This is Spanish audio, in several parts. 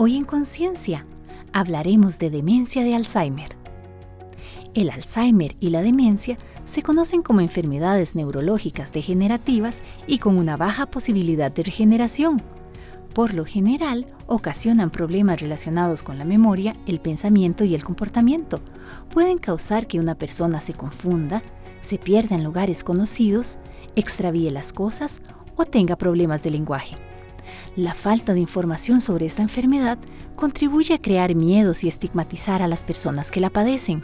Hoy en Conciencia hablaremos de demencia de Alzheimer. El Alzheimer y la demencia se conocen como enfermedades neurológicas degenerativas y con una baja posibilidad de regeneración. Por lo general, ocasionan problemas relacionados con la memoria, el pensamiento y el comportamiento. Pueden causar que una persona se confunda, se pierda en lugares conocidos, extravíe las cosas o tenga problemas de lenguaje. La falta de información sobre esta enfermedad contribuye a crear miedos y estigmatizar a las personas que la padecen.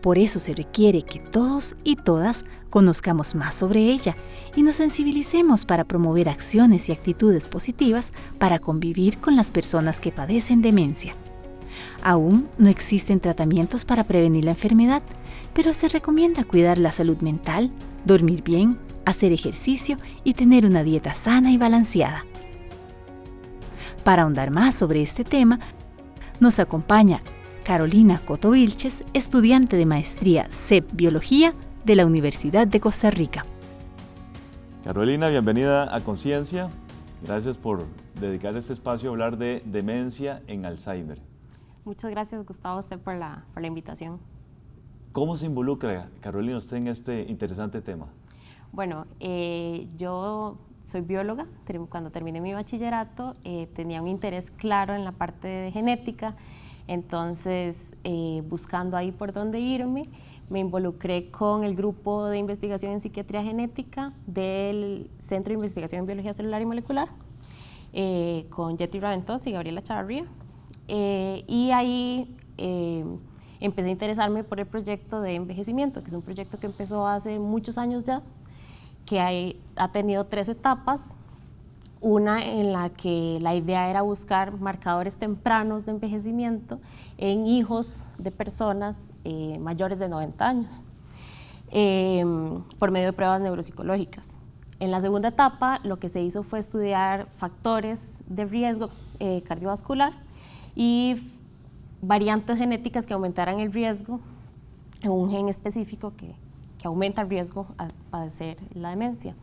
Por eso se requiere que todos y todas conozcamos más sobre ella y nos sensibilicemos para promover acciones y actitudes positivas para convivir con las personas que padecen demencia. Aún no existen tratamientos para prevenir la enfermedad, pero se recomienda cuidar la salud mental, dormir bien, hacer ejercicio y tener una dieta sana y balanceada. Para ahondar más sobre este tema, nos acompaña Carolina Coto Vilches, estudiante de maestría CEP Biología de la Universidad de Costa Rica. Carolina, bienvenida a Conciencia. Gracias por dedicar este espacio a hablar de demencia en Alzheimer. Muchas gracias, Gustavo, a usted por la invitación. ¿Cómo se involucra, Carolina, usted en este interesante tema? Bueno, yo soy bióloga. Cuando terminé mi bachillerato tenía un interés claro en la parte de genética. Entonces, buscando ahí por dónde irme, me involucré con el grupo de investigación en psiquiatría genética del Centro de Investigación en Biología Celular y Molecular, con Yeti Raventós y Gabriela Chavarría. Y ahí empecé a interesarme por el proyecto de envejecimiento, que es un proyecto que empezó hace muchos años ya, que ha tenido 3 etapas. Una en la que la idea era buscar marcadores tempranos de envejecimiento en hijos de personas mayores de 90 años por medio de pruebas neuropsicológicas. En la segunda etapa lo que se hizo fue estudiar factores de riesgo cardiovascular y variantes genéticas que aumentaran el riesgo en un gen específico que aumenta el riesgo al padecer la demencia.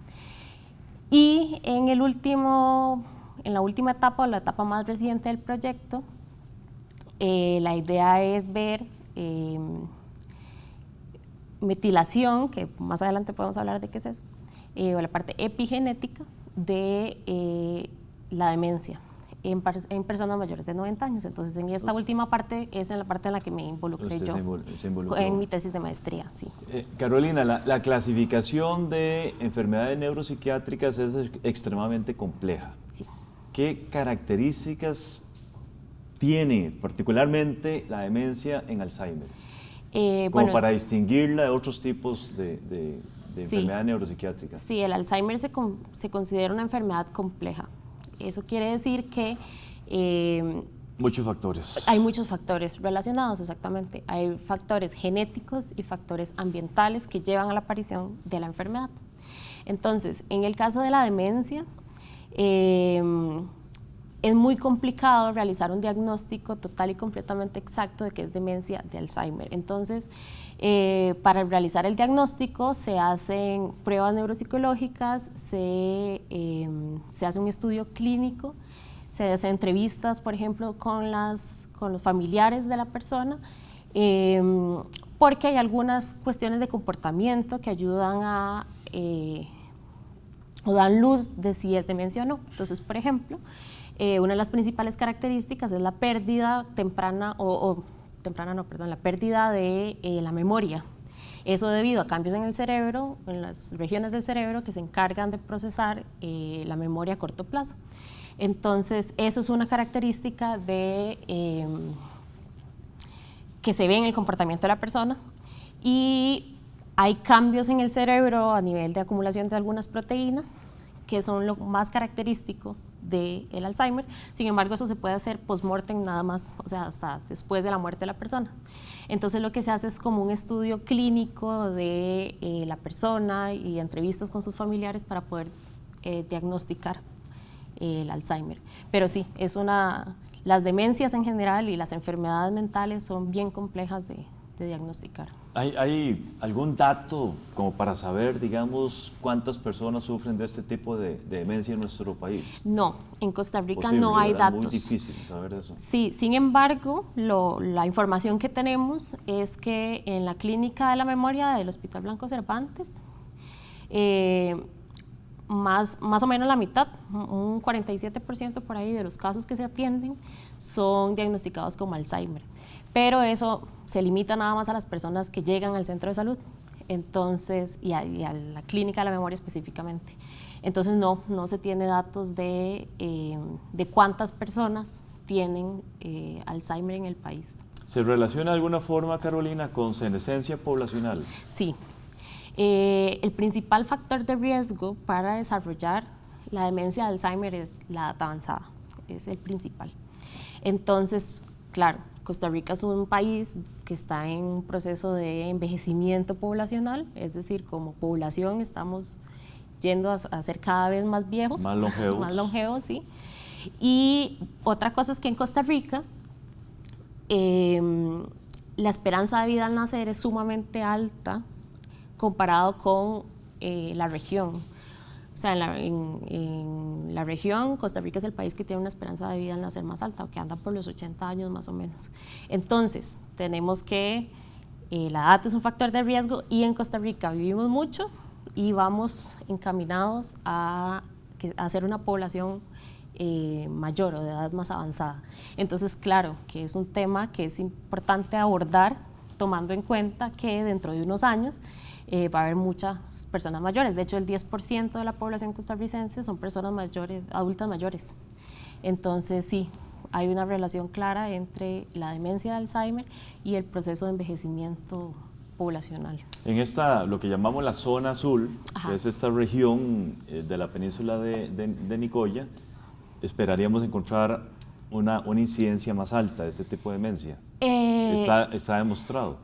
Y en la última etapa, o la etapa más reciente del proyecto, la idea es ver metilación, que más adelante podemos hablar de qué es eso, o la parte epigenética de la demencia en personas mayores de 90 años. Entonces, en esta última parte es en la parte en la que me involucré yo en mi tesis de maestría. Sí. Carolina, la clasificación de enfermedades neuropsiquiátricas es extremadamente compleja. Sí. ¿Qué características tiene particularmente la demencia en Alzheimer? Para distinguirla de otros tipos de enfermedades neuropsiquiátricas. Sí, el Alzheimer se considera una enfermedad compleja. Eso quiere decir que muchos factores. Hay muchos factores relacionados, exactamente. Hay factores genéticos y factores ambientales que llevan a la aparición de la enfermedad. Entonces, en el caso de la demencia, es muy complicado realizar un diagnóstico total y completamente exacto de que es demencia de Alzheimer. Entonces, para realizar el diagnóstico se hacen pruebas neuropsicológicas, se hace un estudio clínico, se hacen entrevistas, por ejemplo, con los familiares de la persona, porque hay algunas cuestiones de comportamiento que ayudan o dan luz de si es demencia o no. Entonces, por ejemplo, una de las principales características es la pérdida temprana la pérdida de la memoria. Eso debido a cambios en el cerebro, en las regiones del cerebro que se encargan de procesar la memoria a corto plazo. Entonces, eso es una característica que se ve en el comportamiento de la persona, y hay cambios en el cerebro a nivel de acumulación de algunas proteínas que son lo más característico del Alzheimer. Sin embargo, eso se puede hacer post-mortem nada más, o sea, hasta después de la muerte de la persona. Entonces, lo que se hace es como un estudio clínico de la persona y entrevistas con sus familiares para poder diagnosticar el Alzheimer. Pero sí, las demencias en general y las enfermedades mentales son bien complejas diagnosticar. ¿Hay algún dato como para saber, digamos, cuántas personas sufren de este tipo de demencia en nuestro país? No, en Costa Rica Posible, no hay ¿verdad? datos. Muy difícil saber eso. Sí, sin embargo, la información que tenemos es que en la Clínica de la Memoria del Hospital Blanco Cervantes, más o menos la mitad, un 47% por ahí de los casos que se atienden son diagnosticados como Alzheimer. Pero eso se limita nada más a las personas que llegan al centro de salud, entonces, y a la Clínica de la Memoria específicamente. Entonces no se tiene datos de cuántas personas tienen Alzheimer en el país. ¿Se relaciona de alguna forma, Carolina, con senescencia poblacional? Sí. El principal factor de riesgo para desarrollar la demencia de Alzheimer es la edad avanzada, es el principal. Entonces, claro, Costa Rica es un país que está en un proceso de envejecimiento poblacional, es decir, como población estamos yendo a ser cada vez más viejos. Más longevos. Más longevos, sí. Y otra cosa es que en Costa Rica la esperanza de vida al nacer es sumamente alta comparado con la región. O sea, en la región, Costa Rica es el país que tiene una esperanza de vida al nacer más alta, que anda por los 80 años más o menos. Entonces, tenemos que la edad es un factor de riesgo y en Costa Rica vivimos mucho y vamos encaminados a ser una población mayor o de edad más avanzada. Entonces, claro, que es un tema que es importante abordar tomando en cuenta que dentro de unos años va a haber muchas personas mayores. De hecho, el 10% de la población costarricense son personas mayores, adultas mayores. Entonces, sí, hay una relación clara entre la demencia de Alzheimer y el proceso de envejecimiento poblacional. En esta, lo que llamamos la zona azul, Ajá. que es esta región de la península de Nicoya, esperaríamos encontrar una incidencia más alta de este tipo de demencia. ¿Está demostrado?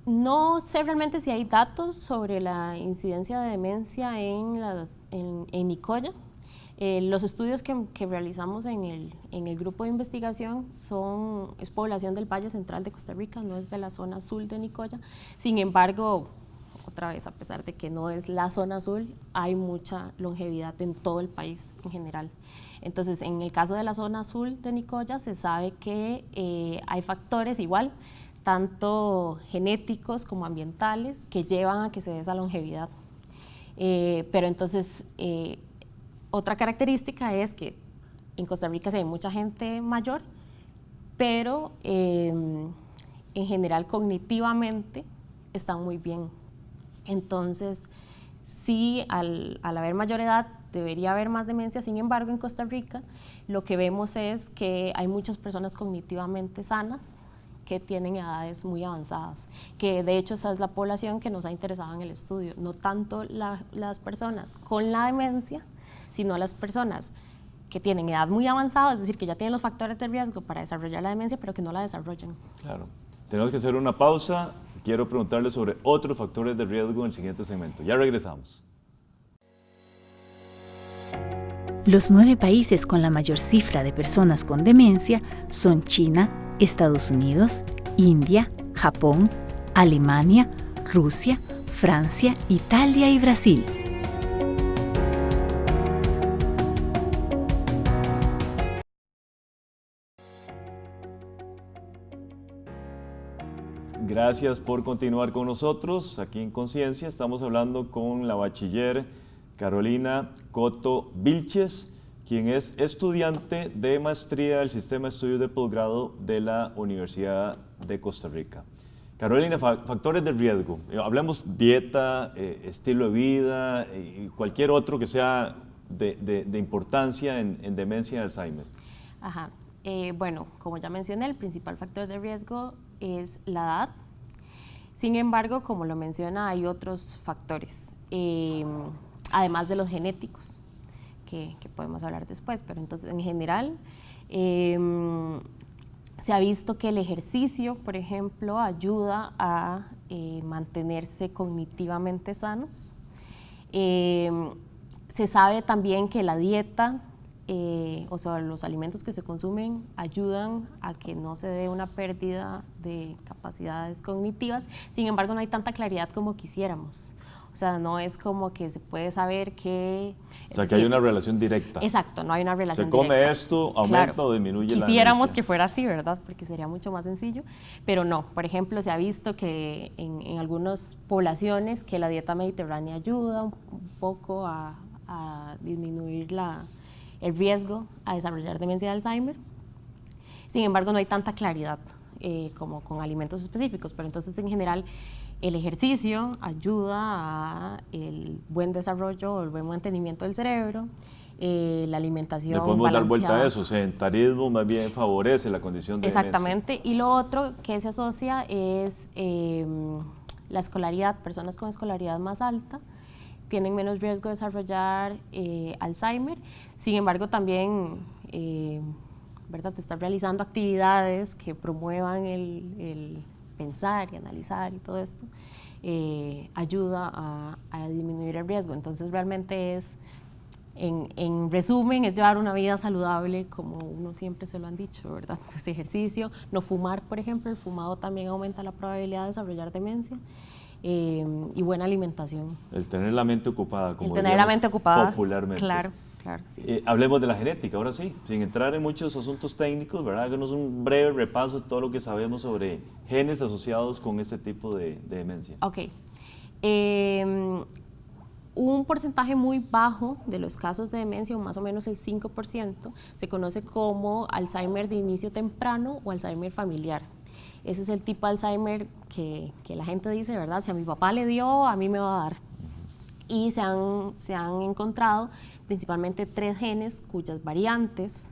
No sé realmente si hay datos sobre la incidencia de demencia en Nicoya. Los estudios que realizamos en el grupo de investigación es población del Valle Central de Costa Rica, no es de la zona azul de Nicoya. Sin embargo, otra vez, a pesar de que no es la zona azul, hay mucha longevidad en todo el país en general. Entonces, en el caso de la zona azul de Nicoya, se sabe que hay factores igual, tanto genéticos como ambientales, que llevan a que se dé esa longevidad. Pero entonces, otra característica es que en Costa Rica se ve mucha gente mayor, pero en general cognitivamente están muy bien. Entonces, sí, al haber mayor edad, debería haber más demencia. Sin embargo, en Costa Rica lo que vemos es que hay muchas personas cognitivamente sanas que tienen edades muy avanzadas, que de hecho esa es la población que nos ha interesado en el estudio, no tanto las personas con la demencia, sino las personas que tienen edad muy avanzada, es decir, que ya tienen los factores de riesgo para desarrollar la demencia, pero que no la desarrollan. Claro. Tenemos que hacer una pausa. Quiero preguntarle sobre otros factores de riesgo en el siguiente segmento. Ya regresamos. Los 9 países con la mayor cifra de personas con demencia son China, Estados Unidos, India, Japón, Alemania, Rusia, Francia, Italia y Brasil. Gracias por continuar con nosotros. Aquí en Conciencia estamos hablando con la bachiller Carolina Coto Vilches, quien es estudiante de maestría del Sistema de Estudios de Posgrado de la Universidad de Costa Rica. Carolina, factores de riesgo. Hablemos dieta, estilo de vida y cualquier otro que sea de importancia en demencia y Alzheimer. Ajá. Bueno, como ya mencioné, el principal factor de riesgo es la edad. Sin embargo, como lo menciona, hay otros factores, además de los genéticos, que podemos hablar después, pero entonces en general se ha visto que el ejercicio, por ejemplo, ayuda a mantenerse cognitivamente sanos. Se sabe también que la dieta o sea, los alimentos que se consumen ayudan a que no se dé una pérdida de capacidades cognitivas. Sin embargo, no hay tanta claridad como quisiéramos. O sea, no es como que se puede saber que... O sea, que hay una relación directa. Exacto, no hay una relación directa. Se come directa. esto, aumenta o disminuye la demencia. Quisiéramos que fuera así, ¿verdad? Porque sería mucho más sencillo, pero no. Por ejemplo, se ha visto que en algunas poblaciones que la dieta mediterránea ayuda un poco a disminuir el riesgo a desarrollar demencia de Alzheimer. Sin embargo, no hay tanta claridad como con alimentos específicos, pero entonces en general el ejercicio ayuda al buen desarrollo o el buen mantenimiento del cerebro, la alimentación Le podemos balanceada. dar vuelta a eso, sedentarismo más bien favorece la condición de Exactamente, demencia. Y lo otro que se asocia es la escolaridad. Personas con escolaridad más alta tienen menos riesgo de desarrollar Alzheimer. Sin embargo, también ¿verdad? Estar realizando actividades que promuevan el pensar y analizar y todo esto ayuda a disminuir el riesgo. Entonces, realmente es, en resumen, es llevar una vida saludable como uno siempre se lo han dicho, ¿verdad? Entonces, ejercicio, no fumar, por ejemplo. El fumado también aumenta la probabilidad de desarrollar demencia. Y buena alimentación. El tener la mente ocupada, como el tener la mente ocupada, popularmente. Claro, sí. Hablemos de la genética, ahora sí, sin entrar en muchos asuntos técnicos, ¿verdad? Háganos un breve repaso de todo lo que sabemos sobre genes asociados con este tipo de demencia. Ok. Un porcentaje muy bajo de los casos de demencia, o más o menos el 5%, se conoce como Alzheimer de inicio temprano o Alzheimer familiar. Ese es el tipo de Alzheimer que la gente dice, ¿verdad? Si a mi papá le dio, a mí me va a dar. Y se han encontrado principalmente 3 genes cuyas variantes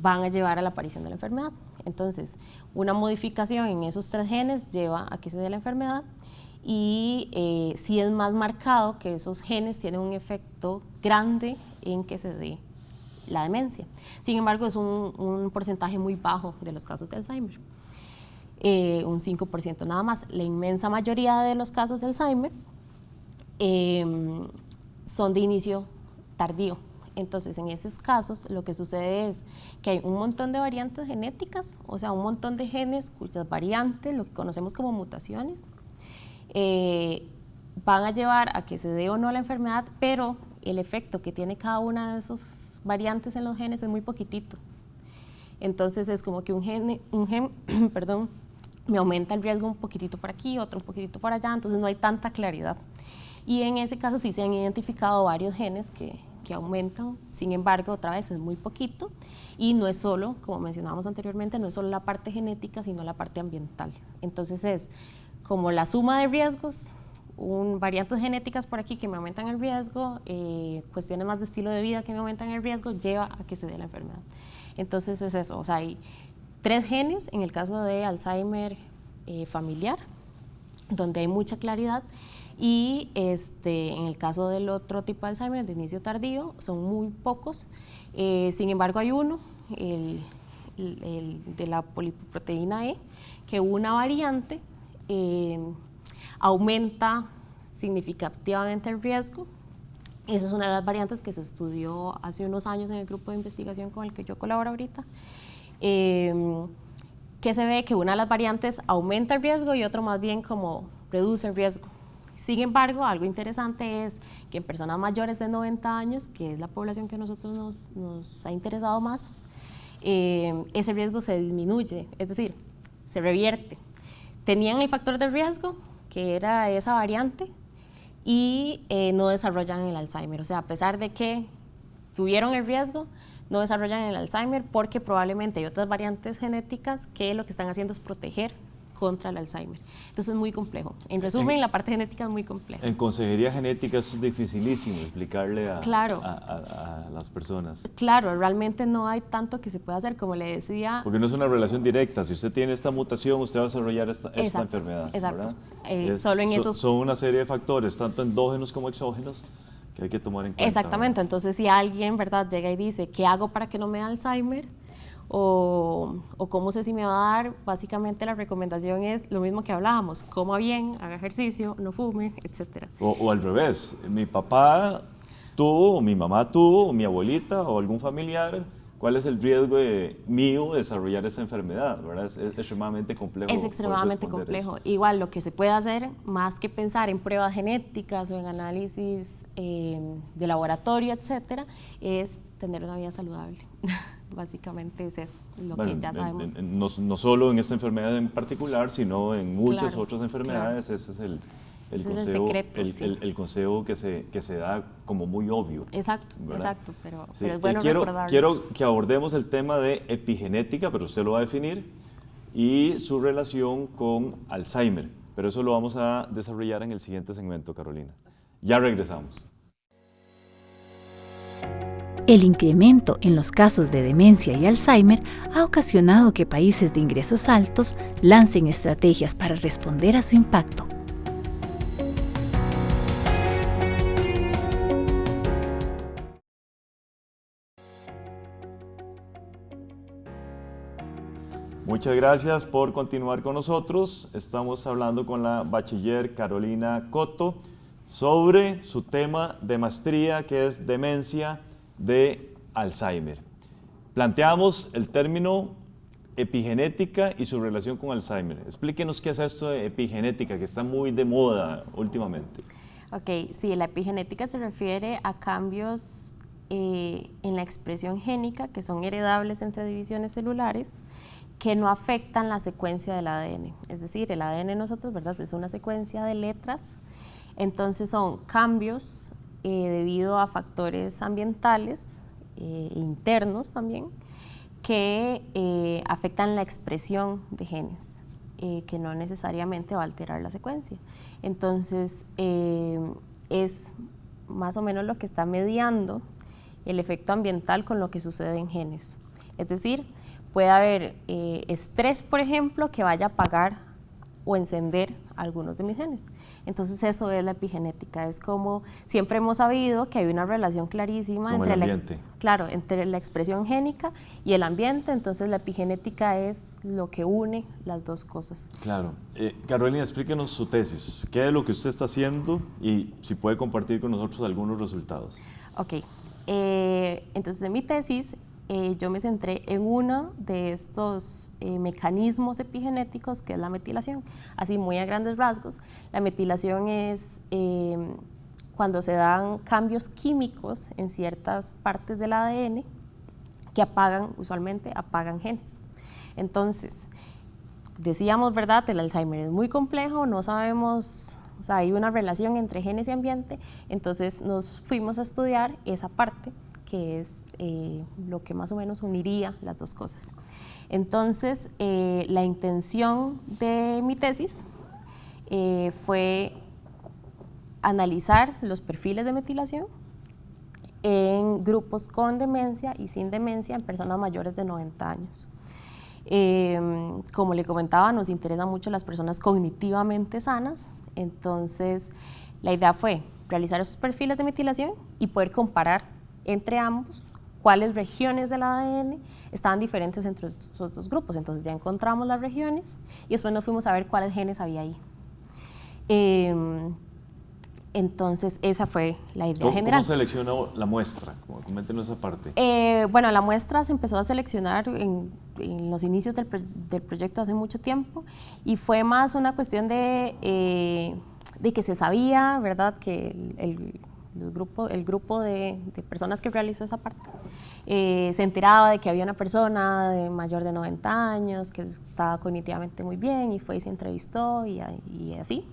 van a llevar a la aparición de la enfermedad. Entonces, una modificación en esos 3 genes lleva a que se dé la enfermedad, y sí es más marcado que esos genes tienen un efecto grande en que se dé la demencia. Sin embargo, es un porcentaje muy bajo de los casos de Alzheimer. Un 5% nada más. La inmensa mayoría de los casos de Alzheimer son de inicio tardío. Entonces, en esos casos, lo que sucede es que hay un montón de variantes genéticas, o sea, un montón de genes cuyas variantes, lo que conocemos como mutaciones, van a llevar a que se dé o no la enfermedad, pero el efecto que tiene cada una de esas variantes en los genes es muy poquitito. Entonces, es como que un gen perdón, me aumenta el riesgo un poquitito por aquí, otro un poquitito por allá, entonces no hay tanta claridad. Y en ese caso sí se han identificado varios genes que aumentan. Sin embargo, otra vez es muy poquito, y no es solo, como mencionábamos anteriormente, no es solo la parte genética, sino la parte ambiental. Entonces es como la suma de riesgos, variantes genéticas por aquí que me aumentan el riesgo, cuestiones más de estilo de vida que me aumentan el riesgo, lleva a que se dé la enfermedad. Entonces es eso, o sea, hay 3 genes en el caso de Alzheimer familiar, donde hay mucha claridad, y en el caso del otro tipo de Alzheimer, el de inicio tardío, son muy pocos. Sin embargo, hay uno, el de la poliproteína E, que una variante aumenta significativamente el riesgo. Esa es una de las variantes que se estudió hace unos años en el grupo de investigación con el que yo colaboro ahorita, que se ve que una de las variantes aumenta el riesgo y otro más bien como reduce el riesgo. Sin embargo, algo interesante es que en personas mayores de 90 años, que es la población que a nosotros nos ha interesado más, ese riesgo se disminuye, es decir, se revierte. Tenían el factor de riesgo, que era esa variante, y no desarrollan el Alzheimer. O sea, a pesar de que tuvieron el riesgo, no desarrollan el Alzheimer porque probablemente hay otras variantes genéticas que lo que están haciendo es proteger contra el Alzheimer. Entonces es muy complejo. En resumen, la parte genética es muy compleja. En consejería genética es dificilísimo explicarle a las personas. Claro, realmente no hay tanto que se pueda hacer, como le decía. Porque no es una relación directa. Si usted tiene esta mutación, usted va a desarrollar esta enfermedad. Exacto. Solo en esos... Son una serie de factores, tanto endógenos como exógenos, que hay que tomar en cuenta. Exactamente. Entonces, si alguien, ¿verdad?, llega y dice, ¿qué hago para que no me dé Alzheimer? O cómo sé si me va a dar, básicamente la recomendación es lo mismo que hablábamos: coma bien, haga ejercicio, no fume, etc. O al revés, mi papá tuvo, o mi mamá tuvo, o mi abuelita, o algún familiar, ¿cuál es el riesgo mío de desarrollar esa enfermedad? ¿Verdad? Es extremadamente complejo. Es extremadamente complejo. Eso. Igual lo que se puede hacer, más que pensar en pruebas genéticas o en análisis de laboratorio, etcétera, es tener una vida saludable. Básicamente es eso, lo que ya sabemos. No solo en esta enfermedad en particular, sino en muchas Claro, otras enfermedades. Claro. Ese es el Ese consejo, es el secreto, sí. el consejo que se da como muy obvio. Exacto, ¿verdad? exacto, pero Sí, es bueno recordarlo. Quiero que abordemos el tema de epigenética, pero usted lo va a definir, y su relación con Alzheimer. Pero eso lo vamos a desarrollar en el siguiente segmento, Carolina. Ya regresamos. El incremento en los casos de demencia y Alzheimer ha ocasionado que países de ingresos altos lancen estrategias para responder a su impacto. Muchas gracias por continuar con nosotros. Estamos hablando con la bachiller Carolina Coto sobre su tema de maestría, que es demencia de Alzheimer. Planteamos el término epigenética y su relación con Alzheimer. Explíquenos qué es esto de epigenética, que está muy de moda últimamente. Ok, sí, la epigenética se refiere a cambios en la expresión génica que son heredables entre divisiones celulares que no afectan la secuencia del ADN. Es decir, el ADN de nosotros, ¿verdad?, es una secuencia de letras, entonces son cambios debido a factores ambientales, internos también, que afectan la expresión de genes, que no necesariamente va a alterar la secuencia. Entonces, es más o menos lo que está mediando el efecto ambiental con lo que sucede en genes. Es decir, puede haber estrés, por ejemplo, que vaya a apagar o encender algunos de mis genes. Entonces eso es la epigenética, es como siempre hemos sabido que hay una relación clarísima entre la expresión génica y el ambiente, entonces la epigenética es lo que une las dos cosas. Claro. Carolina, explíquenos su tesis, qué es lo que usted está haciendo y si puede compartir con nosotros algunos resultados. Ok, entonces en mi tesis yo me centré en uno de estos mecanismos epigenéticos, que es la metilación. Así, muy a grandes rasgos, la metilación es cuando se dan cambios químicos en ciertas partes del ADN que usualmente apagan genes. Entonces, decíamos, ¿verdad?, el Alzheimer es muy complejo, no sabemos, o sea, hay una relación entre genes y ambiente, entonces nos fuimos a estudiar esa parte, que es lo que más o menos uniría las dos cosas. Entonces, la intención de mi tesis fue analizar los perfiles de metilación en grupos con demencia y sin demencia en personas mayores de 90 años. Como le comentaba, nos interesan mucho las personas cognitivamente sanas, entonces la idea fue realizar esos perfiles de metilación y poder comparar entre ambos cuáles regiones del ADN estaban diferentes entre esos dos grupos. Entonces ya encontramos las regiones y después nos fuimos a ver cuáles genes había ahí. Entonces esa fue la idea general. ¿Cómo seleccionó la muestra? Coméntenos esa parte. Bueno, la muestra se empezó a seleccionar en los inicios del proyecto hace mucho tiempo y fue más una cuestión de que se sabía, ¿verdad?, que el grupo de personas que realizó esa parte se enteraba de que había una persona de mayor de 90 años que estaba cognitivamente muy bien y fue y se entrevistó y así.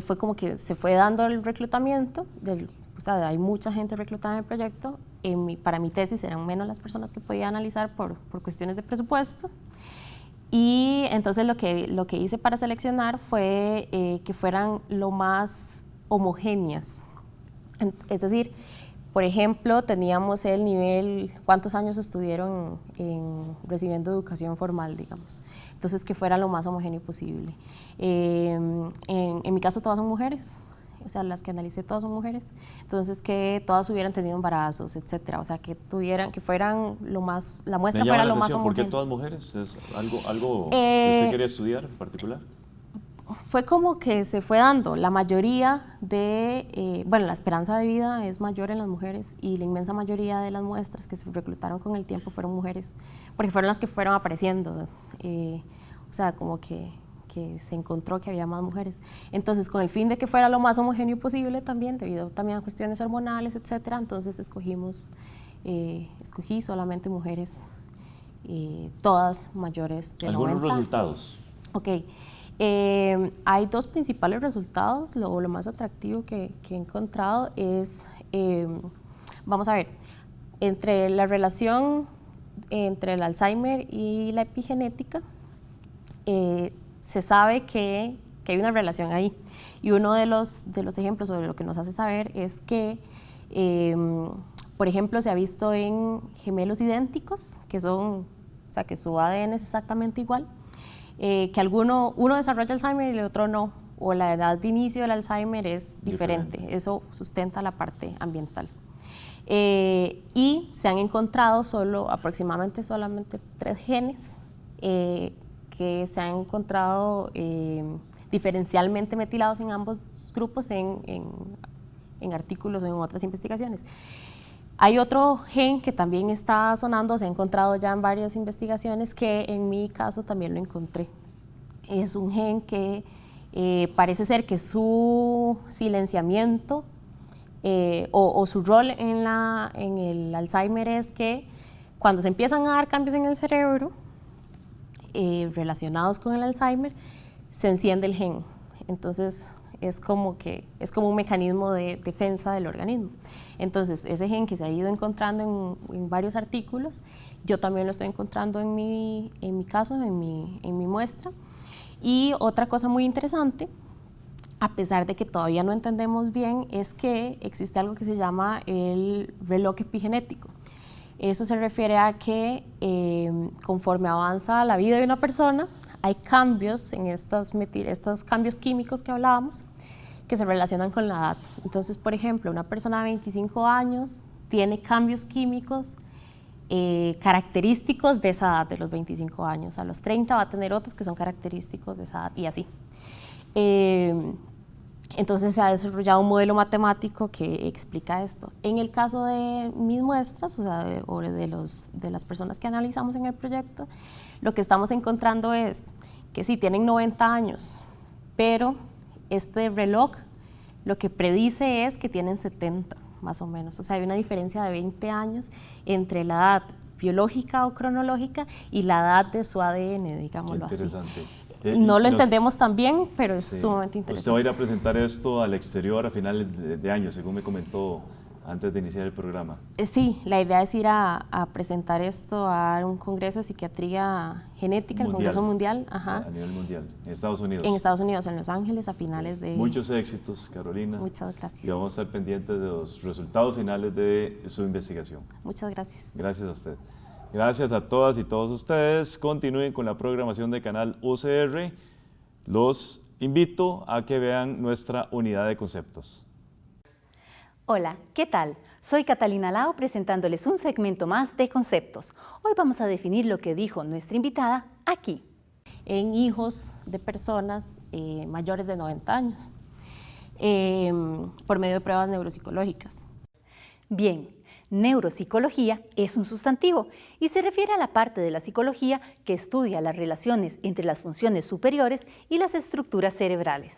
Fue como que se fue dando el reclutamiento, o sea, hay mucha gente reclutada en el proyecto, para mi tesis eran menos las personas que podía analizar por cuestiones de presupuesto. Y entonces lo que hice para seleccionar fue que fueran lo más homogéneas. Es decir, por ejemplo, teníamos el nivel, cuántos años estuvieron recibiendo educación formal, digamos. Entonces, que fuera lo más homogéneo posible. En mi caso, todas son mujeres, o sea, las que analicé todas son mujeres. Entonces, que todas hubieran tenido embarazos, etcétera. O sea, que fueran lo más, la muestra fuera lo más homogénea. ¿Por qué todas mujeres? ¿Es algo que usted quería estudiar en particular? fue como que se fue dando. La mayoría de, la esperanza de vida es mayor en las mujeres y la inmensa mayoría de las muestras que se reclutaron con el tiempo fueron mujeres, porque fueron las que fueron apareciendo. O sea, como que se encontró que había más mujeres. Entonces, con el fin de que fuera lo más homogéneo posible también, debido también a cuestiones hormonales, etcétera, entonces escogí solamente mujeres, todas mayores de 90. ¿Algunos resultados? Ok. Hay dos principales resultados. Lo más atractivo que he encontrado es, vamos a ver, entre la relación entre el Alzheimer y la epigenética, se sabe que hay una relación ahí. Y uno de los ejemplos sobre lo que nos hace saber es que, por ejemplo, se ha visto en gemelos idénticos, que que su ADN es exactamente igual, que uno desarrolla Alzheimer y el otro no, o la edad de inicio del Alzheimer es diferente. Eso sustenta la parte ambiental. Y se han encontrado aproximadamente solamente 3 genes que se han encontrado diferencialmente metilados en ambos grupos en artículos o en otras investigaciones. Hay otro gen que también está sonando, se ha encontrado ya en varias investigaciones, que en mi caso también lo encontré. Es un gen que parece ser que su silenciamiento o su rol en el Alzheimer es que cuando se empiezan a dar cambios en el cerebro relacionados con el Alzheimer, se enciende el gen. Entonces es como un mecanismo de defensa del organismo. Entonces ese gen que se ha ido encontrando en varios artículos, yo también lo estoy encontrando en mi caso, en mi muestra. Y otra cosa muy interesante, a pesar de que todavía no entendemos bien, es que existe algo que se llama el reloj epigenético. Eso se refiere a que conforme avanza la vida de una persona, hay cambios en estos cambios químicos que hablábamos, que se relacionan con la edad. Entonces, por ejemplo, una persona de 25 años tiene cambios químicos característicos de esa edad, de los 25 años. A los 30 va a tener otros que son característicos de esa edad y así. Entonces se ha desarrollado un modelo matemático que explica esto. En el caso de mis muestras, de las personas que analizamos en el proyecto, lo que estamos encontrando es que sí, tienen 90 años, pero este reloj lo que predice es que tienen 70, más o menos. O sea, hay una diferencia de 20 años entre la edad biológica o cronológica y la edad de su ADN, digámoslo así. Interesante. No lo entendemos tan bien, pero es sumamente interesante. Usted va a ir a presentar esto al exterior a finales de año, según me comentó antes de iniciar el programa. Sí, la idea es ir a presentar esto a un congreso de psiquiatría genética, el Congreso Mundial. Ajá. A nivel mundial, en Estados Unidos. En Estados Unidos, en Los Ángeles, a finales de... Muchos éxitos, Carolina. Muchas gracias. Y vamos a estar pendientes de los resultados finales de su investigación. Muchas gracias. Gracias a usted. Gracias a todas y todos ustedes. Continúen con la programación de Canal UCR. Los invito a que vean nuestra unidad de conceptos. Hola, ¿qué tal? Soy Catalina Lao presentándoles un segmento más de conceptos. Hoy vamos a definir lo que dijo nuestra invitada aquí. En hijos de personas mayores de 90 años, por medio de pruebas neuropsicológicas. Bien. Neuropsicología es un sustantivo y se refiere a la parte de la psicología que estudia las relaciones entre las funciones superiores y las estructuras cerebrales.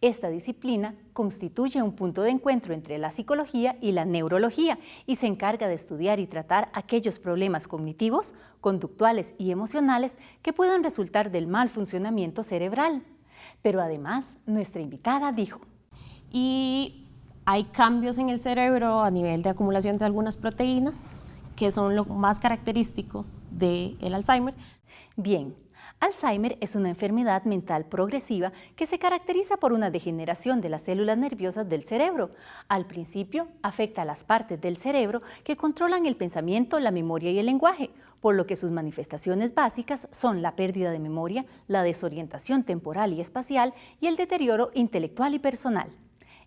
Esta disciplina constituye un punto de encuentro entre la psicología y la neurología y se encarga de estudiar y tratar aquellos problemas cognitivos, conductuales y emocionales que puedan resultar del mal funcionamiento cerebral. Pero además, nuestra invitada dijo: hay cambios en el cerebro a nivel de acumulación de algunas proteínas, que son lo más característico del Alzheimer. Bien, Alzheimer es una enfermedad mental progresiva que se caracteriza por una degeneración de las células nerviosas del cerebro. Al principio, afecta a las partes del cerebro que controlan el pensamiento, la memoria y el lenguaje, por lo que sus manifestaciones básicas son la pérdida de memoria, la desorientación temporal y espacial y el deterioro intelectual y personal.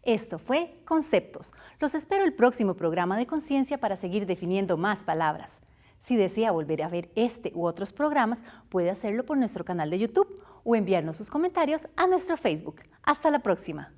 Esto fue Conceptos. Los espero el próximo programa de Conciencia para seguir definiendo más palabras. Si desea volver a ver este u otros programas, puede hacerlo por nuestro canal de YouTube o enviarnos sus comentarios a nuestro Facebook. Hasta la próxima.